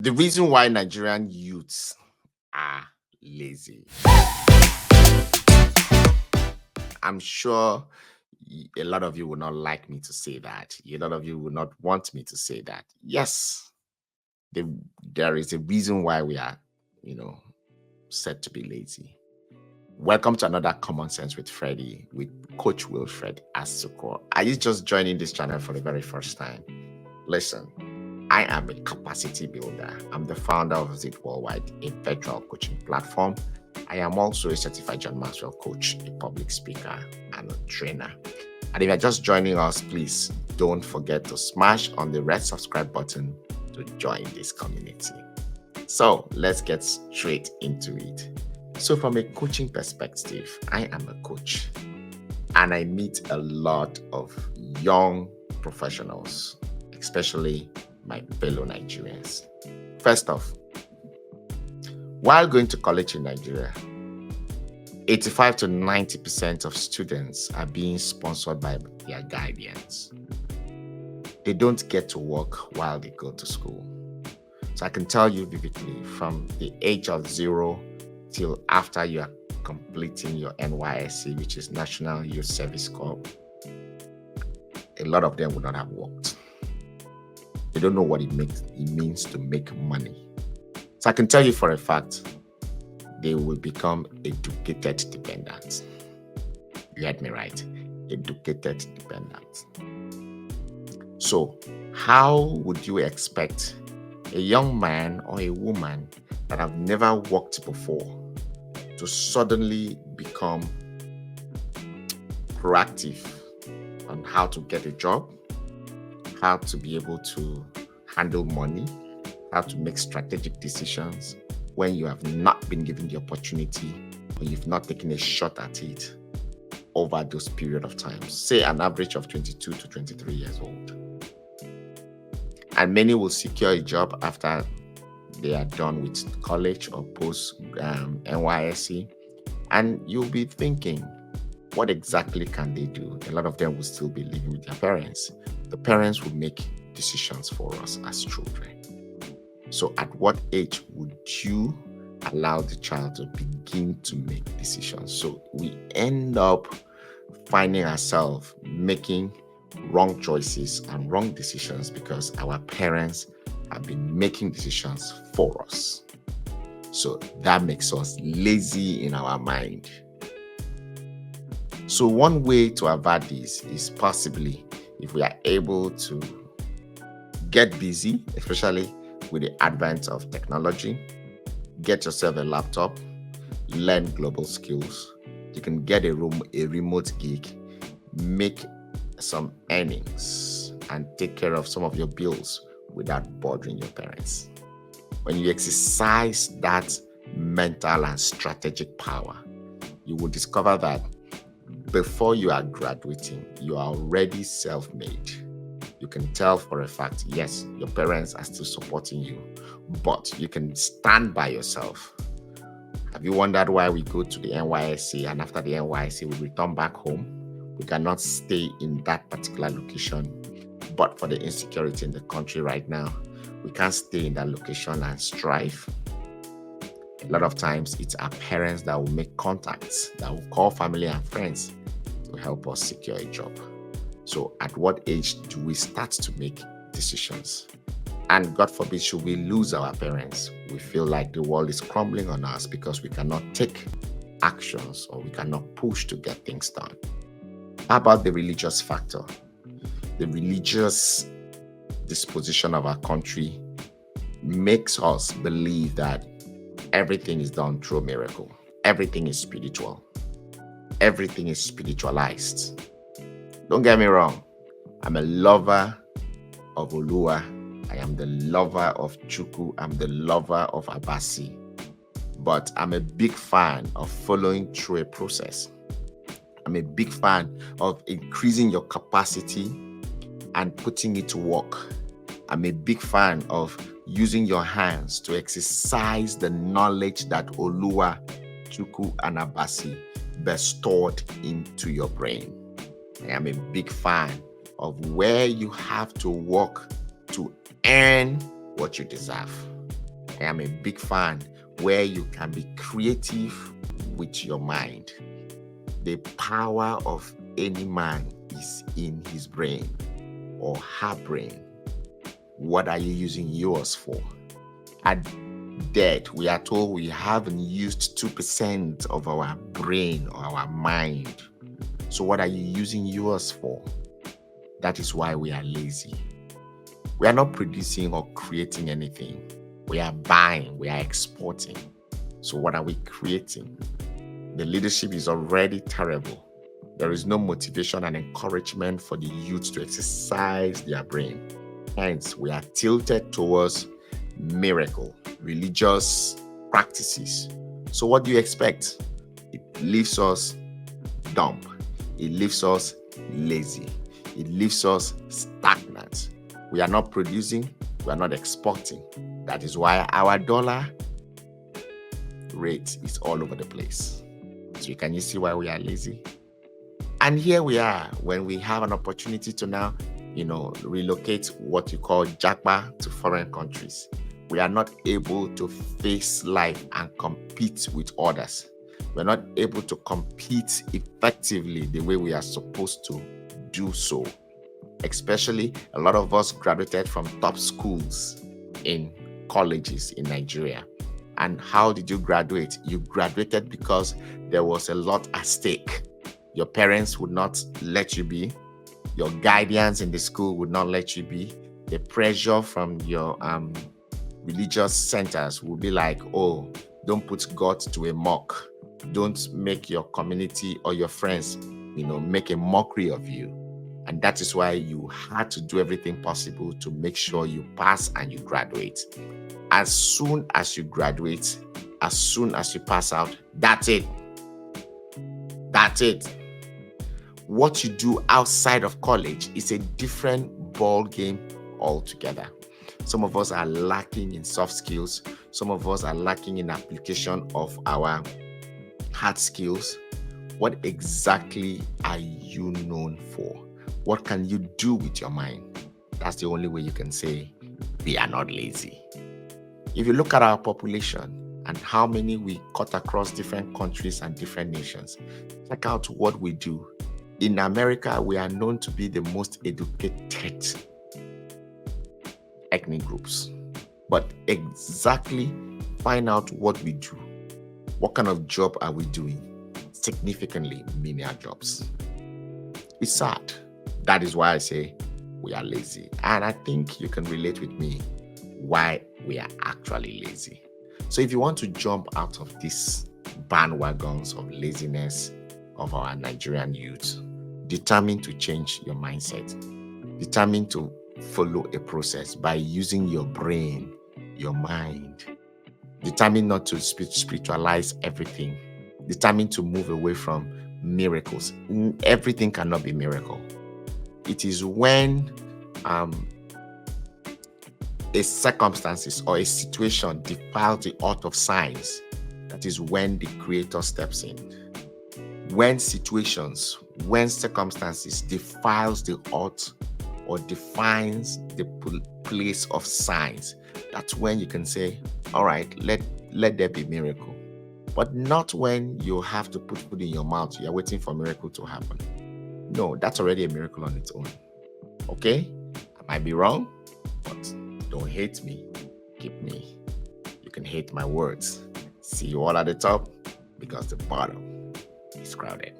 The reason why Nigerian youths are lazy. I'm sure a lot of you will not like me to say that. A lot of you will not want me to say that. Yes, the, there is a reason why we are, you know, said to be lazy. Welcome to another Common Sense with Freddie with Coach Wilfred Asuko. Are you just joining this channel for the very first time? Listen, I am a capacity builder. I'm the founder of Zit Worldwide, a virtual coaching platform. I am also a certified John Maxwell coach, a public speaker, and a trainer. And if you're just joining us, please don't forget to smash on the red subscribe button to join this community. So let's get straight into it. So from a coaching perspective, I am a coach and I meet a lot of young professionals, especially my fellow Nigerians. First off, while going to college in Nigeria, 85 to 90% of students are being sponsored by their guardians. They don't get to work while they go to school. So I can tell you vividly, from the age of 0 till after you are completing your NYSC, which is National Youth Service Corps, a lot of them would not have worked. They don't know what it means to make money. So I can tell you for a fact, they will become educated dependents. You heard me right, educated dependents. So how would you expect a young man or a woman that have never worked before to suddenly become proactive on how to get a job, how to be able to handle money, how to make strategic decisions when you have not been given the opportunity or you've not taken a shot at it over those period of time, say an average of 22 to 23 years old. And many will secure a job after they are done with college or post NYSC, and you'll be thinking, what exactly can they do? A lot of them will still be living with their parents. The parents will make decisions for us as children. So at what age would you allow the child to begin to make decisions? So we end up finding ourselves making wrong choices and wrong decisions because our parents have been making decisions for us. So that makes us lazy in our mind. So one way to avoid this is possibly if we are able to get busy, especially with the advent of technology, get yourself a laptop, learn global skills. You can get a remote gig, make some earnings, and take care of some of your bills without bothering your parents. When you exercise that mental and strategic power, you will discover that before you are graduating, you are already self-made. You can tell for a fact, yes, your parents are still supporting you, but you can stand by yourself. Have you wondered why we go to the NYSC and after the NYSC we return back home? We cannot stay in that particular location, but for the insecurity in the country right now, we can't stay in that location and strive. A lot of times it's our parents that will make contacts, that will call family and friends to help us secure a job. So at what age do we start to make decisions? And God forbid, should we lose our parents? We feel like the world is crumbling on us because we cannot take actions or we cannot push to get things done. How about the religious factor? The religious disposition of our country makes us believe that everything is done through a miracle. Everything is spiritual. Everything is spiritualized. Don't get me wrong. I'm a lover of Olua. I am the lover of Chuku. I'm the lover of Abasi. But I'm a big fan of following through a process. I'm a big fan of increasing your capacity and putting it to work. I'm a big fan of using your hands to exercise the knowledge that Olua, Chuku, and Abasi bestowed into your brain. I am a big fan of where you have to work to earn what you deserve. I am a big fan where you can be creative with your mind. The power of any man is in his brain or her brain. What are you using yours for? At death, we are told we haven't used 2% of our brain or our mind. So what are you using yours for? That is why we are lazy. We are not producing or creating anything. We are buying, we are exporting. So what are we creating? The leadership is already terrible. There is no motivation and encouragement for the youth to exercise their brain. Hence, we are tilted towards miracle, religious practices. So what do you expect? It leaves us dumb. It leaves us lazy. It leaves us stagnant. We are not producing. We are not exporting. That is why our dollar rate is all over the place. So can you see why we are lazy? And here we are when we have an opportunity to now, relocate what you call japa to foreign countries. We are not able to face life and compete with others. We're not able to compete effectively the way we are supposed to do so. Especially a lot of us graduated from top schools in colleges in Nigeria. And how did you graduate? You graduated because there was a lot at stake. Your parents would not let you be. Your guardians in the school would not let you be. The pressure from your religious centers will be like, oh, don't put God to a mock. Don't make your community or your friends, make a mockery of you. And that is why you had to do everything possible to make sure you pass and you graduate. As soon as you graduate, as soon as you pass out, that's it. That's it. What you do outside of college is a different ball game altogether. Some of us are lacking in soft skills. Some of us are lacking in application of our hard skills. What exactly are you known for? What can you do with your mind? That's the only way you can say we are not lazy. If you look at our population and how many we cut across different countries and different nations, check out what we do. In America, we are known to be the most educated ethnic groups. But exactly find out what we do. What kind of job are we doing? Significantly menial jobs. It's sad. That is why I say we are lazy. And I think you can relate with me why we are actually lazy. So if you want to jump out of these bandwagons of laziness of our Nigerian youth, determine to change your mindset. Determine to follow a process by using your brain, your mind. Determine not to spiritualize everything. Determine to move away from miracles. Everything cannot be miracle. It is when a circumstances or a situation defiles the art of science, that is when the creator steps in. When circumstances defiles the art or defines the place of science, that's when you can say, all right, let there be miracle. But not when you have to put food in your mouth, you're waiting for a miracle to happen. No, that's already a miracle on its own. Okay? I might be wrong, but don't hate me. Keep me. You can hate my words. See you all at the top because the bottom is crowded.